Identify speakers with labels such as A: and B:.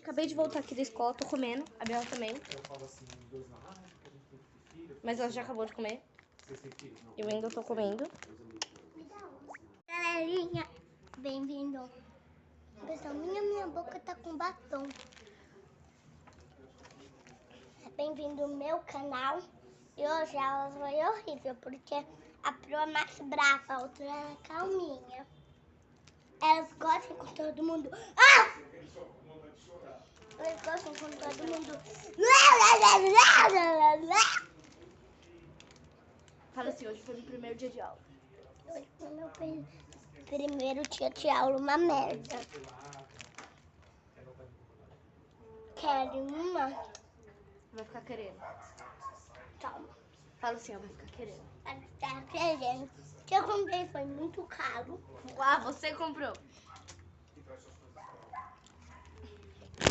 A: Acabei de voltar aqui da escola, tô comendo. A Bela também. Mas ela já acabou de comer. Eu ainda tô comendo.
B: Galerinha, bem-vindo. Pessoal, minha boca tá com batom. Bem-vindo ao meu canal. E hoje a aula foi horrível, porque a Pro é mais brava, a outra é calminha. Elas gostam com todo mundo. Ah! Elas gostam com todo mundo.
A: Fala assim, hoje foi meu primeiro dia de aula.
B: Hoje foi meu primeiro dia de aula, uma merda. Quero uma?
A: Vai ficar querendo.
B: Toma.
A: Fala assim, ó, vai ficar querendo.
B: Tá querendo. O que eu comprei foi muito caro.
A: Ah, você comprou.